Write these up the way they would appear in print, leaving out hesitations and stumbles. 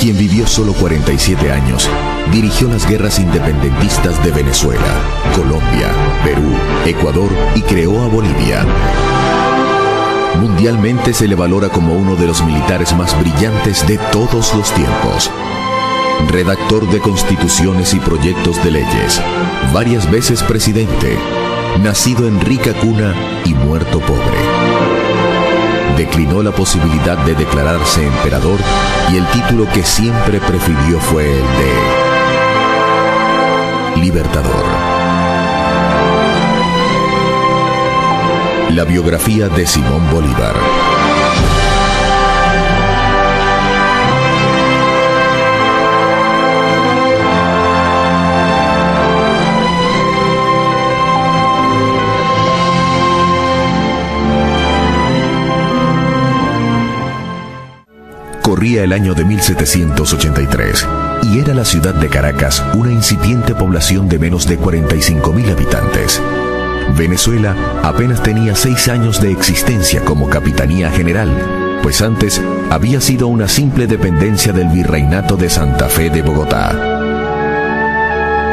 quien vivió solo 47 años, dirigió las guerras independentistas de Venezuela, Colombia, Perú, Ecuador y creó a Bolivia. Mundialmente se le valora como uno de los militares más brillantes de todos los tiempos. Redactor de constituciones y proyectos de leyes, varias veces presidente, nacido en rica cuna y muerto pobre. Declinó la posibilidad de declararse emperador y el título que siempre prefirió fue el de Libertador. La biografía de Simón Bolívar. Corría el año de 1783 y era la ciudad de Caracas una incipiente población de menos de 45.000 habitantes. Venezuela apenas tenía 6 años de existencia como capitanía general, pues antes había sido una simple dependencia del virreinato de Santa Fe de Bogotá.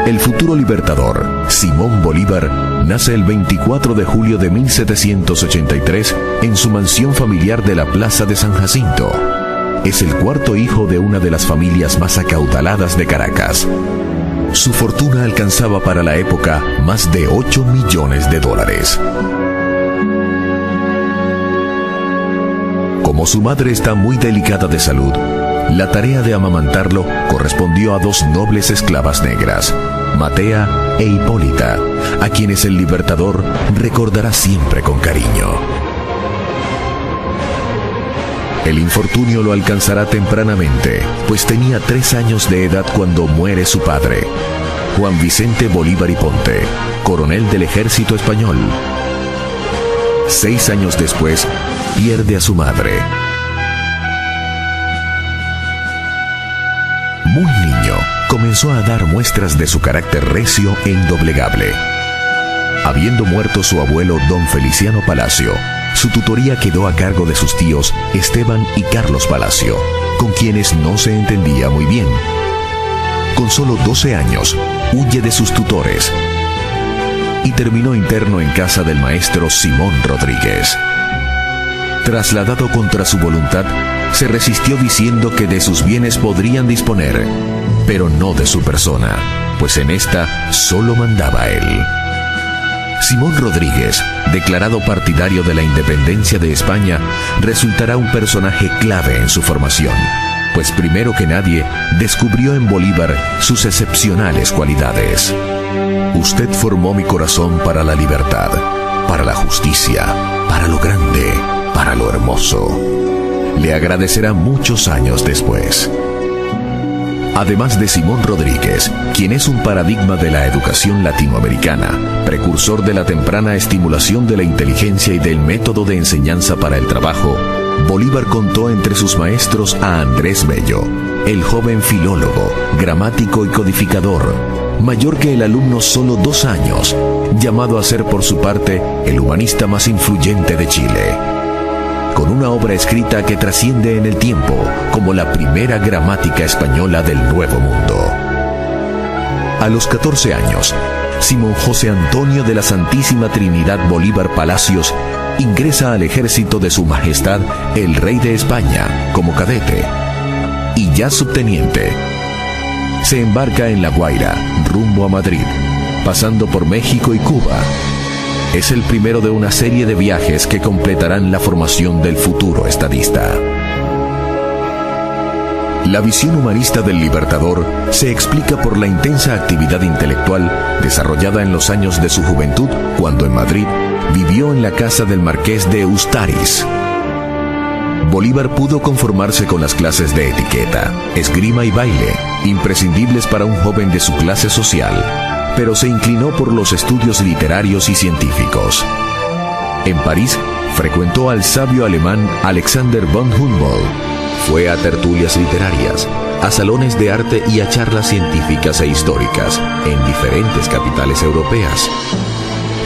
El futuro libertador, Simón Bolívar, nace el 24 de julio de 1783 en su mansión familiar de la Plaza de San Jacinto. Es el cuarto hijo de una de las familias más acaudaladas de Caracas. Su fortuna alcanzaba para la época más de $8 millones. Como su madre está muy delicada de salud, la tarea de amamantarlo correspondió a 2 nobles esclavas negras, Matea e Hipólita, a quienes el libertador recordará siempre con cariño. El infortunio lo alcanzará tempranamente, pues tenía 3 años de edad cuando muere su padre, Juan Vicente Bolívar y Ponte, coronel del ejército español. 6 años después, pierde a su madre. Muy niño, comenzó a dar muestras de su carácter recio e indoblegable. Habiendo muerto su abuelo don Feliciano Palacio, su tutoría quedó a cargo de sus tíos Esteban y Carlos Palacio, con quienes no se entendía muy bien. Con solo 12 años, huye de sus tutores y terminó interno en casa del maestro Simón Rodríguez. Trasladado contra su voluntad, se resistió diciendo que de sus bienes podrían disponer, pero no de su persona, pues en esta solo mandaba él. Simón Rodríguez, declarado partidario de la independencia de España, resultará un personaje clave en su formación, pues primero que nadie descubrió en Bolívar sus excepcionales cualidades. Usted formó mi corazón para la libertad, para la justicia, para lo grande, para lo hermoso. Le agradecerá muchos años después. Además de Simón Rodríguez, quien es un paradigma de la educación latinoamericana, precursor de la temprana estimulación de la inteligencia y del método de enseñanza para el trabajo, Bolívar contó entre sus maestros a Andrés Bello, el joven filólogo, gramático y codificador, mayor que el alumno solo 2 años, llamado a ser por su parte el humanista más influyente de Chile, con una obra escrita que trasciende en el tiempo como la primera gramática española del Nuevo Mundo. A los 14 años, Simón José Antonio de la Santísima Trinidad Bolívar Palacios ingresa al ejército de Su Majestad el Rey de España como cadete y ya subteniente. Se embarca en La Guaira, rumbo a Madrid, pasando por México y Cuba. Es el primero de una serie de viajes que completarán la formación del futuro estadista. La visión humanista del libertador se explica por la intensa actividad intelectual desarrollada en los años de su juventud, cuando en Madrid vivió en la casa del marqués de Ustariz. Bolívar pudo conformarse con las clases de etiqueta, esgrima y baile, imprescindibles para un joven de su clase social, pero se inclinó por los estudios literarios y científicos. En París, frecuentó al sabio alemán Alexander von Humboldt. Fue a tertulias literarias, a salones de arte y a charlas científicas e históricas en diferentes capitales europeas.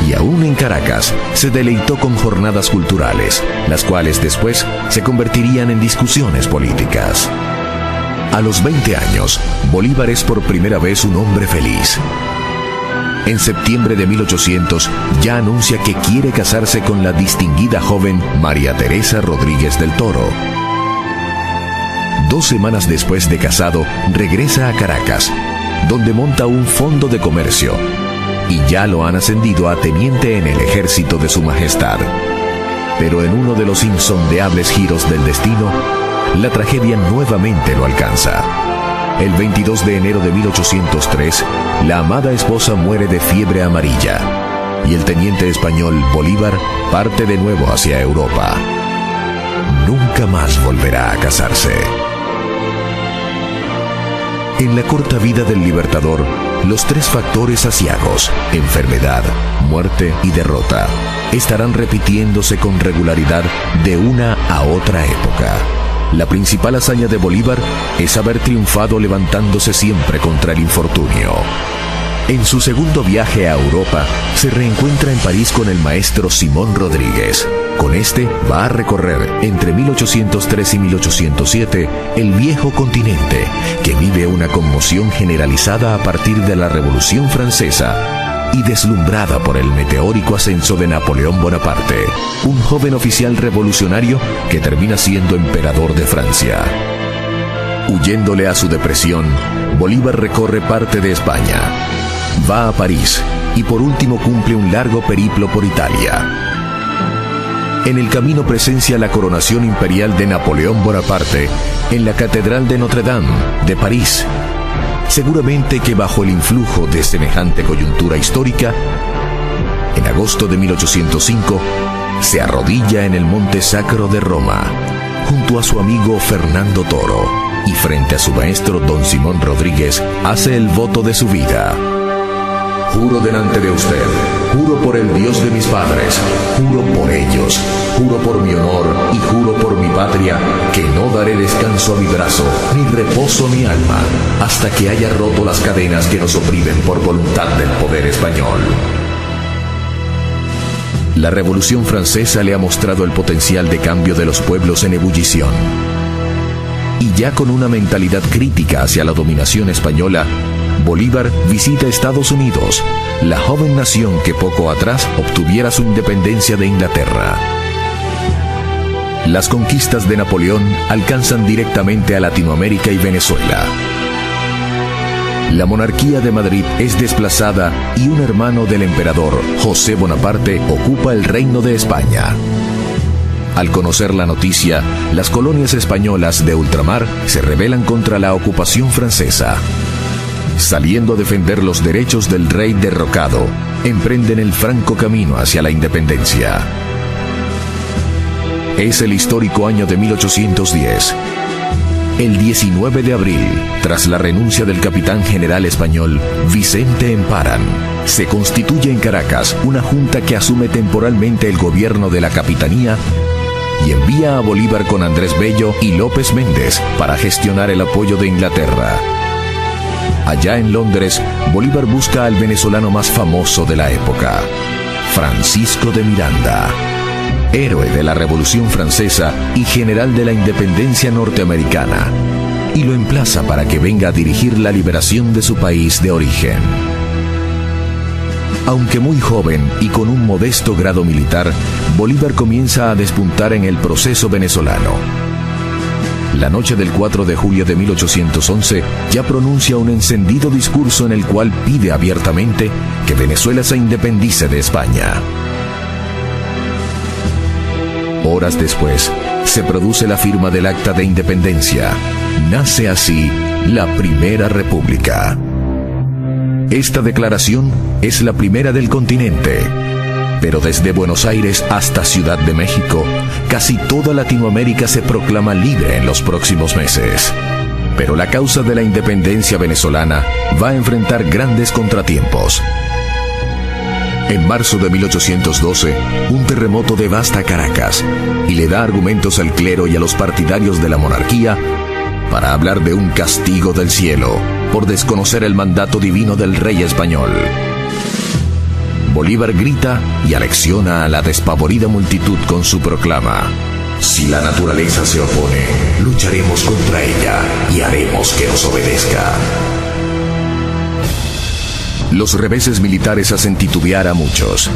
Y aún en Caracas, se deleitó con jornadas culturales, las cuales después se convertirían en discusiones políticas. A los 20 años, Bolívar es por primera vez un hombre feliz. En septiembre de 1800 ya anuncia que quiere casarse con la distinguida joven María Teresa Rodríguez del Toro. 2 semanas después de casado, regresa a Caracas, donde monta un fondo de comercio, y ya lo han ascendido a teniente en el ejército de su majestad. Pero en uno de los insondeables giros del destino, la tragedia nuevamente lo alcanza. El 22 de enero de 1803, la amada esposa muere de fiebre amarilla, y el teniente español Bolívar parte de nuevo hacia Europa. Nunca más volverá a casarse. En la corta vida del libertador, los 3 factores aciagos, enfermedad, muerte y derrota, estarán repitiéndose con regularidad de una a otra época. La principal hazaña de Bolívar es haber triunfado levantándose siempre contra el infortunio. En su segundo viaje a Europa, se reencuentra en París con el maestro Simón Rodríguez. Con este va a recorrer entre 1803 y 1807 el viejo continente, que vive una conmoción generalizada a partir de la Revolución Francesa y deslumbrada por el meteórico ascenso de Napoleón Bonaparte, un joven oficial revolucionario que termina siendo emperador de Francia. Huyéndole a su depresión, Bolívar recorre parte de España, va a París y por último cumple un largo periplo por Italia. En el camino presencia la coronación imperial de Napoleón Bonaparte en la Catedral de Notre Dame de París. Seguramente que bajo el influjo de semejante coyuntura histórica, en agosto de 1805, se arrodilla en el Monte Sacro de Roma, junto a su amigo Fernando Toro, y frente a su maestro don Simón Rodríguez, hace el voto de su vida. Juro delante de usted, juro por el Dios de mis padres, juro por ellos, juro por mi honor y juro por mi patria, que no daré descanso a mi brazo, ni reposo a mi alma, hasta que haya roto las cadenas que nos oprimen por voluntad del poder español. La Revolución Francesa le ha mostrado el potencial de cambio de los pueblos en ebullición. Y ya con una mentalidad crítica hacia la dominación española, Bolívar visita Estados Unidos, la joven nación que poco atrás obtuviera su independencia de Inglaterra. Las conquistas de Napoleón alcanzan directamente a Latinoamérica y Venezuela. La monarquía de Madrid es desplazada y un hermano del emperador, José Bonaparte, ocupa el reino de España. Al conocer la noticia, las colonias españolas de ultramar se rebelan contra la ocupación francesa. Saliendo a defender los derechos del rey derrocado, emprenden el franco camino hacia la independencia. Es el histórico año de 1810. El 19 de abril, tras la renuncia del capitán general español Vicente Emparan, se constituye en Caracas una junta que asume temporalmente el gobierno de la capitanía y envía a Bolívar con Andrés Bello y López Méndez para gestionar el apoyo de Inglaterra. Allá en Londres, Bolívar busca al venezolano más famoso de la época, Francisco de Miranda, héroe de la Revolución Francesa y general de la independencia norteamericana, y lo emplaza para que venga a dirigir la liberación de su país de origen. Aunque muy joven y con un modesto grado militar, Bolívar comienza a despuntar en el proceso venezolano. La noche del 4 de julio de 1811 ya pronuncia un encendido discurso en el cual pide abiertamente que Venezuela se independice de España. Horas después, se produce la firma del Acta de Independencia. Nace así la Primera República. Esta declaración es la primera del continente. Pero desde Buenos Aires hasta Ciudad de México, casi toda Latinoamérica se proclama libre en los próximos meses. Pero la causa de la independencia venezolana va a enfrentar grandes contratiempos. En marzo de 1812, un terremoto devasta Caracas y le da argumentos al clero y a los partidarios de la monarquía para hablar de un castigo del cielo por desconocer el mandato divino del rey español. Bolívar grita y alecciona a la despavorida multitud con su proclama: Si la naturaleza se opone, lucharemos contra ella y haremos que nos obedezca. Los reveses militares hacen titubear a muchos.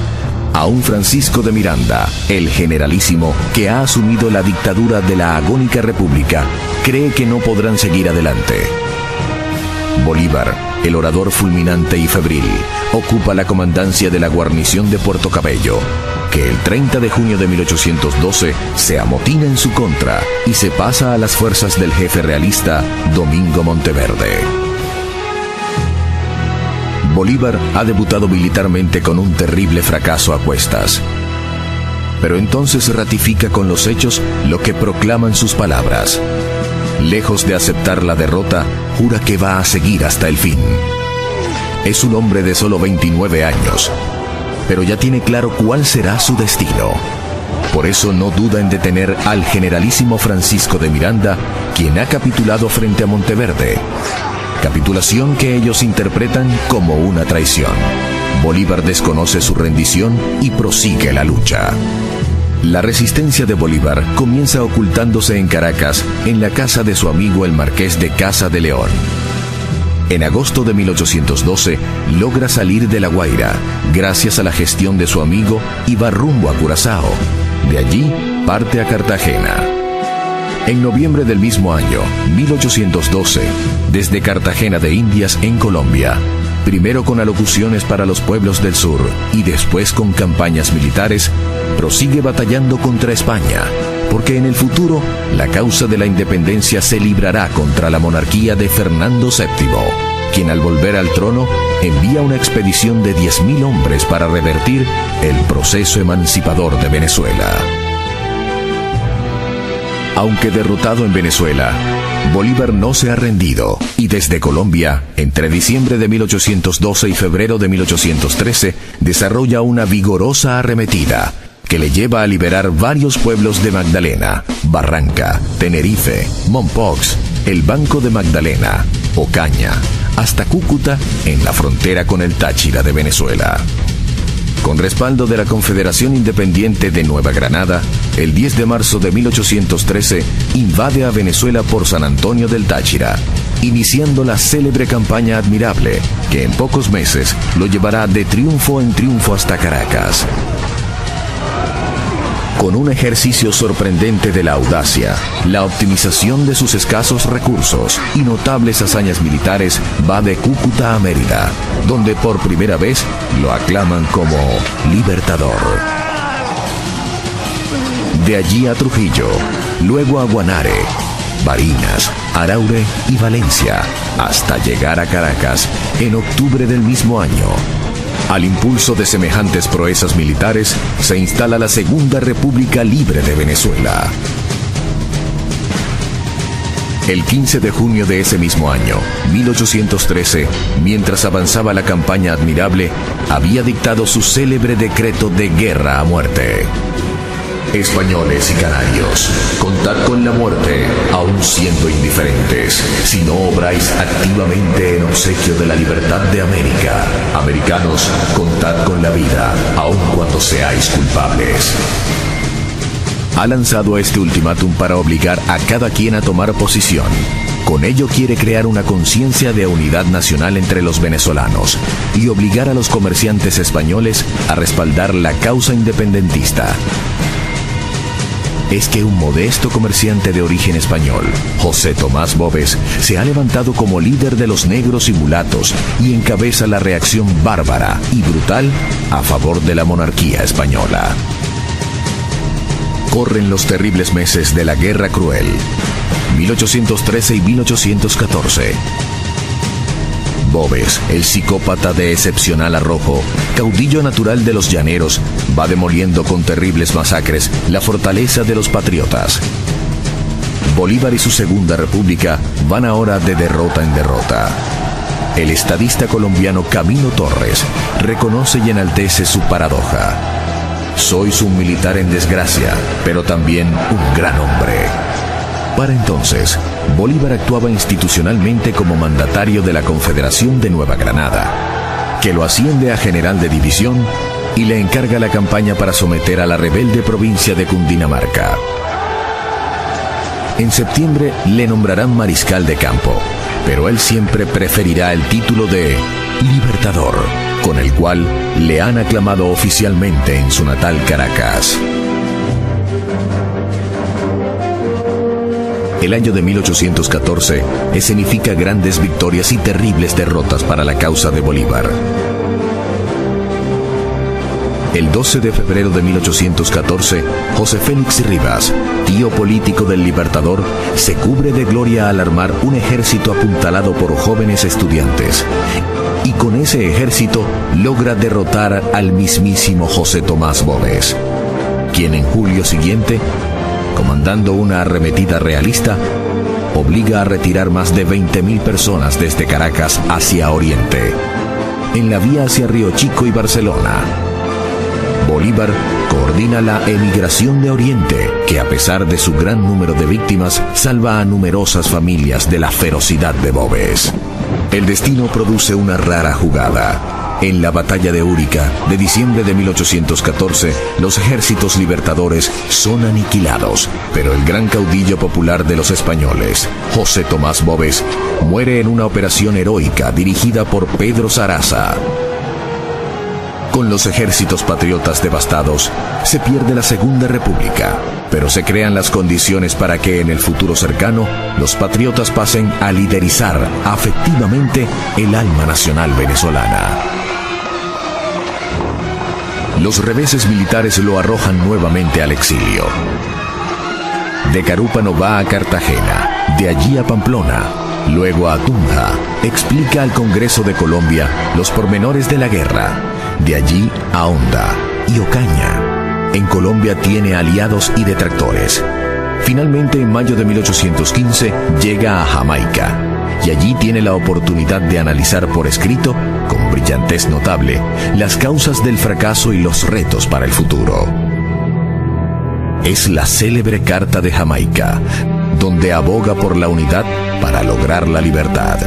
Aún Francisco de Miranda, el generalísimo que ha asumido la dictadura de la agónica república, cree que no podrán seguir adelante. Bolívar, el orador fulminante y febril, ocupa la comandancia de la guarnición de Puerto Cabello, que el 30 de junio de 1812 se amotina en su contra y se pasa a las fuerzas del jefe realista Domingo Monteverde. Bolívar ha debutado militarmente con un terrible fracaso a cuestas. Pero entonces ratifica con los hechos lo que proclaman sus palabras. Lejos de aceptar la derrota, jura que va a seguir hasta el fin. Es un hombre de solo 29 años, pero ya tiene claro cuál será su destino. Por eso no duda en detener al generalísimo Francisco de Miranda, quien ha capitulado frente a Monteverde. Capitulación que ellos interpretan como una traición. Bolívar desconoce su rendición y prosigue la lucha. La resistencia de Bolívar comienza ocultándose en Caracas, en la casa de su amigo el marqués de Casa de León. En agosto de 1812 logra salir de La Guaira, gracias a la gestión de su amigo, y va rumbo a Curazao. De allí parte a Cartagena. En noviembre del mismo año, 1812, desde Cartagena de Indias en Colombia, primero con alocuciones para los pueblos del sur y después con campañas militares, prosigue batallando contra España, porque en el futuro la causa de la independencia se librará contra la monarquía de Fernando VII, quien al volver al trono envía una expedición de 10.000 hombres para revertir el proceso emancipador de Venezuela. Aunque derrotado en Venezuela, Bolívar no se ha rendido y desde Colombia, entre diciembre de 1812 y febrero de 1813, desarrolla una vigorosa arremetida que le lleva a liberar varios pueblos de Magdalena, Barranca, Tenerife, Mompox, el Banco de Magdalena, Ocaña, hasta Cúcuta en la frontera con el Táchira de Venezuela. Con respaldo de la Confederación Independiente de Nueva Granada, el 10 de marzo de 1813 invade a Venezuela por San Antonio del Táchira, iniciando la célebre campaña Admirable, que en pocos meses lo llevará de triunfo en triunfo hasta Caracas. Con un ejercicio sorprendente de la audacia, la optimización de sus escasos recursos y notables hazañas militares, va de Cúcuta a Mérida, donde por primera vez lo aclaman como libertador. De allí a Trujillo, luego a Guanare, Barinas, Araure y Valencia, hasta llegar a Caracas en octubre del mismo año. Al impulso de semejantes proezas militares, se instala la Segunda República Libre de Venezuela. El 15 de junio de ese mismo año, 1813, mientras avanzaba la campaña Admirable, había dictado su célebre decreto de guerra a muerte. Españoles y canarios, contad con la muerte, aun siendo indiferentes, si no obráis activamente en obsequio de la libertad de América. Americanos, contad con la vida, aun cuando seáis culpables. Ha lanzado este ultimátum para obligar a cada quien a tomar posición. Con ello quiere crear una conciencia de unidad nacional entre los venezolanos y obligar a los comerciantes españoles a respaldar la causa independentista. Es que un modesto comerciante de origen español, José Tomás Boves, se ha levantado como líder de los negros y mulatos y encabeza la reacción bárbara y brutal a favor de la monarquía española. Corren los terribles meses de la Guerra Cruel, 1813 y 1814. Boves, el psicópata de excepcional arrojo, caudillo natural de los llaneros, va demoliendo con terribles masacres la fortaleza de los patriotas. Bolívar y su Segunda República van ahora de derrota en derrota. El estadista colombiano Camilo Torres reconoce y enaltece su paradoja. Sois un militar en desgracia, pero también un gran hombre. Para entonces, Bolívar actuaba institucionalmente como mandatario de la Confederación de Nueva Granada, que lo asciende a general de división y le encarga la campaña para someter a la rebelde provincia de Cundinamarca. En septiembre le nombrarán mariscal de campo, pero él siempre preferirá el título de Libertador, con el cual le han aclamado oficialmente en su natal Caracas. El año de 1814 escenifica grandes victorias y terribles derrotas para la causa de Bolívar. El 12 de febrero de 1814, José Félix Rivas, tío político del Libertador, se cubre de gloria al armar un ejército apuntalado por jóvenes estudiantes. Y con ese ejército logra derrotar al mismísimo José Tomás Boves, quien en julio siguiente, comandando una arremetida realista, obliga a retirar más de 20.000 personas desde Caracas hacia Oriente, en la vía hacia Río Chico y Barcelona. Bolívar coordina la emigración de Oriente, que a pesar de su gran número de víctimas, salva a numerosas familias de la ferocidad de Boves. El destino produce una rara jugada. En la batalla de Úrica, de diciembre de 1814, los ejércitos libertadores son aniquilados, pero el gran caudillo popular de los españoles, José Tomás Boves, muere en una operación heroica dirigida por Pedro Saraza. Con los ejércitos patriotas devastados, se pierde la Segunda República, pero se crean las condiciones para que en el futuro cercano los patriotas pasen a liderizar afectivamente el alma nacional venezolana. Los reveses militares lo arrojan nuevamente al exilio. De Carúpano va a Cartagena, de allí a Pamplona, luego a Tunja. Explica al Congreso de Colombia los pormenores de la guerra. De allí a Honda y Ocaña. En Colombia tiene aliados y detractores. Finalmente, en mayo de 1815, llega a Jamaica, y allí tiene la oportunidad de analizar por escrito, con brillantez notable, las causas del fracaso y los retos para el futuro. Es la célebre Carta de Jamaica, donde aboga por la unidad para lograr la libertad.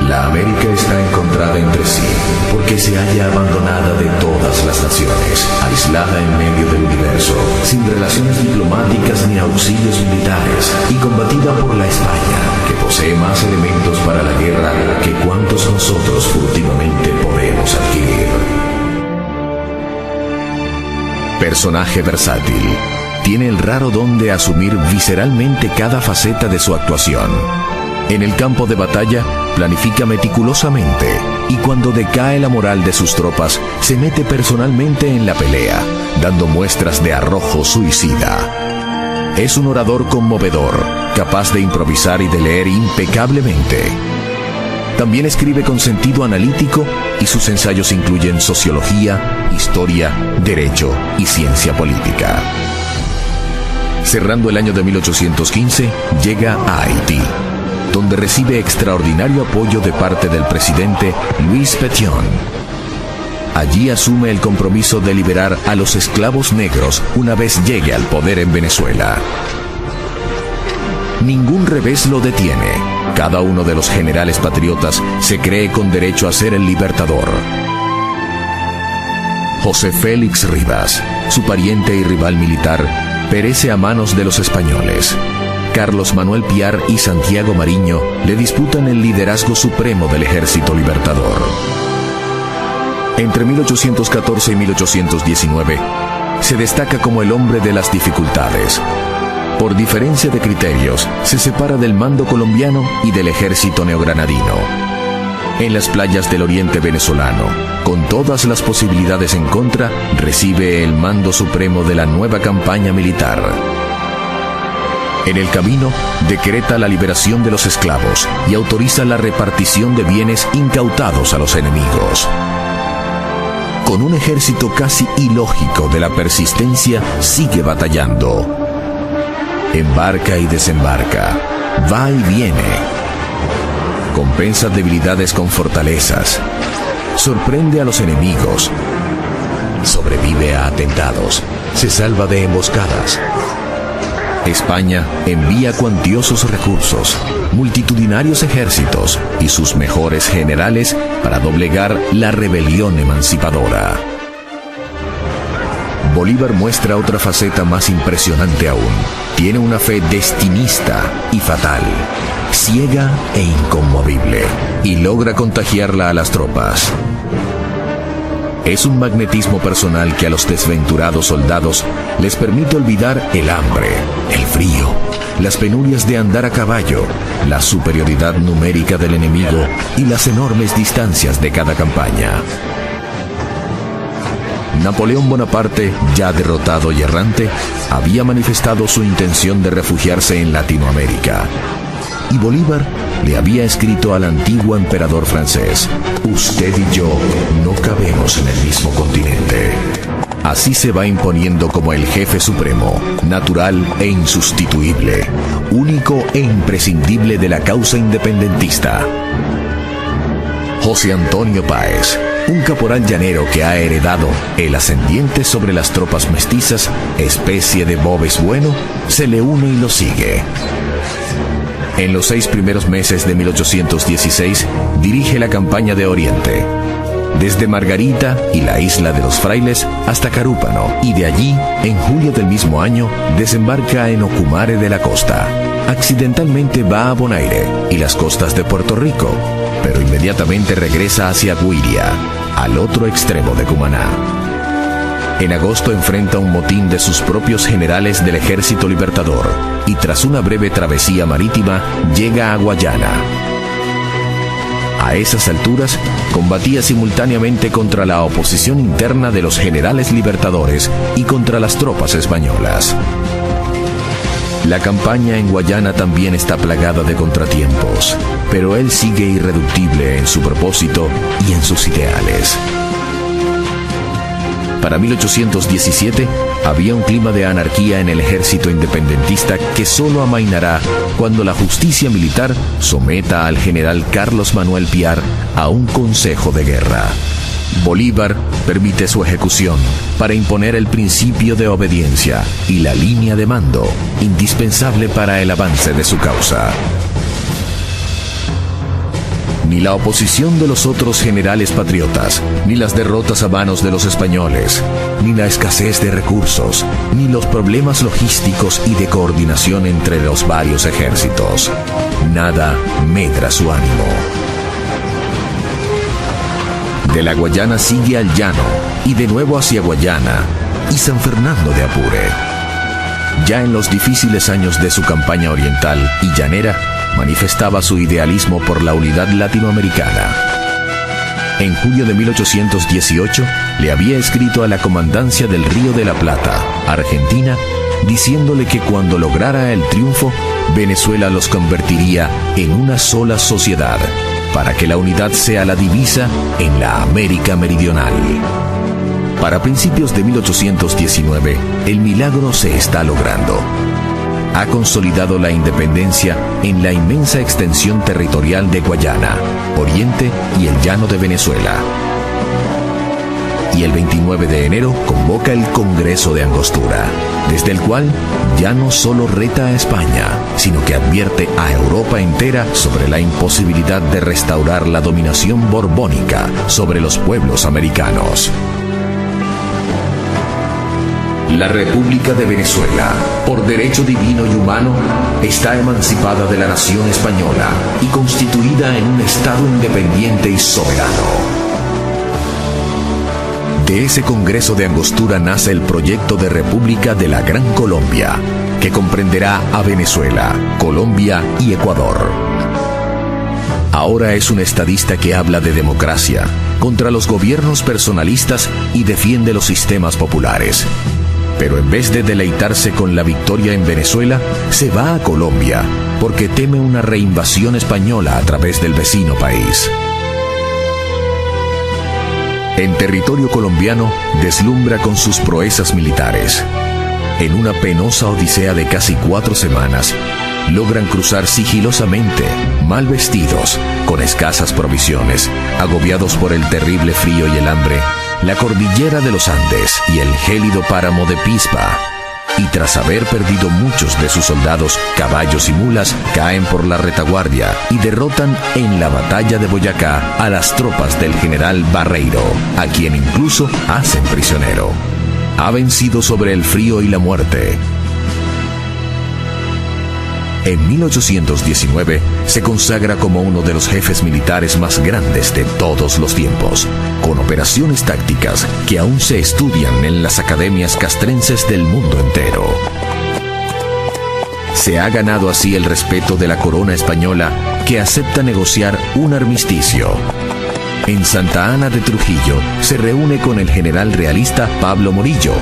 La América está encontrada entre sí, porque se halla abandonada de todas las naciones, aislada en medio del universo, sin relaciones diplomáticas ni auxilios militares, y combatida por la España, que posee más elementos para la guerra que cuantos nosotros furtivamente podemos adquirir. Personaje versátil, tiene el raro don de asumir visceralmente cada faceta de su actuación. En el campo de batalla, planifica meticulosamente, y cuando decae la moral de sus tropas, se mete personalmente en la pelea, dando muestras de arrojo suicida. Es un orador conmovedor, capaz de improvisar y de leer impecablemente. También escribe con sentido analítico, y sus ensayos incluyen sociología, historia, derecho y ciencia política. Cerrando el año de 1815, llega a Haití, donde recibe extraordinario apoyo de parte del presidente Luis Petion. Allí asume el compromiso de liberar a los esclavos negros una vez llegue al poder en Venezuela. Ningún revés lo detiene. Cada uno de los generales patriotas se cree con derecho a ser el libertador. José Félix Rivas, su pariente y rival militar, perece a manos de los españoles. Carlos Manuel Piar y Santiago Mariño le disputan el liderazgo supremo del ejército libertador. Entre 1814 y 1819, se destaca como el hombre de las dificultades. Por diferencia de criterios, se separa del mando colombiano y del ejército neogranadino. En las playas del oriente venezolano, con todas las posibilidades en contra, recibe el mando supremo de la nueva campaña militar. En el camino, decreta la liberación de los esclavos y autoriza la repartición de bienes incautados a los enemigos. Con un ejército casi ilógico de la persistencia, sigue batallando. Embarca y desembarca, va y viene. Compensa debilidades con fortalezas. Sorprende a los enemigos. Sobrevive a atentados. Se salva de emboscadas. España envía cuantiosos recursos, multitudinarios ejércitos y sus mejores generales para doblegar la rebelión emancipadora. Bolívar muestra otra faceta más impresionante aún. Tiene una fe destinista y fatal, ciega e inconmovible, y logra contagiarla a las tropas. Es un magnetismo personal que a los desventurados soldados les permite olvidar el hambre, el frío, las penurias de andar a caballo, la superioridad numérica del enemigo y las enormes distancias de cada campaña. Napoleón Bonaparte, ya derrotado y errante, había manifestado su intención de refugiarse en Latinoamérica. Y Bolívar le había escrito al antiguo emperador francés: usted y yo no cabemos en el mismo continente. Así se va imponiendo como el jefe supremo, natural e insustituible, único e imprescindible de la causa independentista. José Antonio Páez, un caporal llanero que ha heredado el ascendiente sobre las tropas mestizas, especie de Bobes bueno, se le une y lo sigue. En los 6 primeros meses de 1816 dirige la campaña de Oriente, desde Margarita y la isla de los Frailes hasta Carúpano, y de allí, en julio del mismo año, desembarca en Ocumare de la Costa. Accidentalmente va a Bonaire y las costas de Puerto Rico, pero inmediatamente regresa hacia Guiria, al otro extremo de Cumaná. En agosto enfrenta un motín de sus propios generales del Ejército Libertador y tras una breve travesía marítima llega a Guayana. A esas alturas combatía simultáneamente contra la oposición interna de los generales libertadores y contra las tropas españolas. La campaña en Guayana también está plagada de contratiempos, pero él sigue irreductible en su propósito y en sus ideales. Para 1817 había un clima de anarquía en el ejército independentista que solo amainará cuando la justicia militar someta al general Carlos Manuel Piar a un consejo de guerra. Bolívar permite su ejecución para imponer el principio de obediencia y la línea de mando, indispensable para el avance de su causa. Ni la oposición de los otros generales patriotas, ni las derrotas a manos de los españoles, ni la escasez de recursos, ni los problemas logísticos y de coordinación entre los varios ejércitos. Nada medra su ánimo. De la Guayana sigue al llano, y de nuevo hacia Guayana, y San Fernando de Apure. Ya en los difíciles años de su campaña oriental y llanera, manifestaba su idealismo por la unidad latinoamericana. En julio de 1818 le había escrito a la comandancia del Río de la Plata, Argentina, diciéndole que cuando lograra el triunfo, Venezuela los convertiría en una sola sociedad, para que la unidad sea la divisa en la América Meridional. Para principios de 1819, el milagro se está logrando. Ha consolidado la independencia en la inmensa extensión territorial de Guayana, Oriente y el llano de Venezuela. Y el 29 de enero convoca el Congreso de Angostura, desde el cual ya no solo reta a España, sino que advierte a Europa entera sobre la imposibilidad de restaurar la dominación borbónica sobre los pueblos americanos. La República de Venezuela, por derecho divino y humano, está emancipada de la nación española y constituida en un Estado independiente y soberano. De ese Congreso de Angostura nace el proyecto de República de la Gran Colombia, que comprenderá a Venezuela, Colombia y Ecuador. Ahora es un estadista que habla de democracia, contra los gobiernos personalistas y defiende los sistemas populares. Pero en vez de deleitarse con la victoria en Venezuela, se va a Colombia, porque teme una reinvasión española a través del vecino país. En territorio colombiano, deslumbra con sus proezas militares. En una penosa odisea de casi 4 semanas, logran cruzar sigilosamente, mal vestidos, con escasas provisiones, agobiados por el terrible frío y el hambre, la cordillera de los Andes y el gélido páramo de Pispa, y tras haber perdido muchos de sus soldados, caballos y mulas, caen por la retaguardia y derrotan en la batalla de Boyacá a las tropas del general Barreiro, a quien incluso hacen prisionero. ha vencido sobre el frío y la muerte. En 1819 se consagra como uno de los jefes militares más grandes de todos los tiempos, con operaciones tácticas que aún se estudian en las academias castrenses del mundo entero. Se ha ganado así el respeto de la corona española, que acepta negociar un armisticio. En Santa Ana de Trujillo se reúne con el general realista Pablo Morillo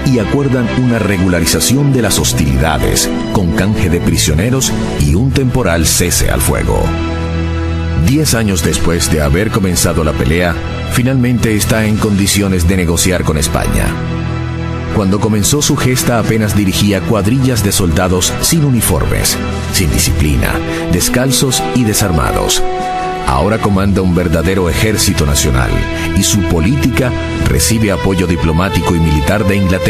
y acuerdan una regularización de las hostilidades, con canje de prisioneros y un temporal cese al fuego. 10 años después de haber comenzado la pelea, finalmente está en condiciones de negociar con España. Cuando comenzó su gesta apenas dirigía cuadrillas de soldados sin uniformes, sin disciplina, descalzos y desarmados. Ahora comanda un verdadero ejército nacional y su política recibe apoyo diplomático y militar de Inglaterra.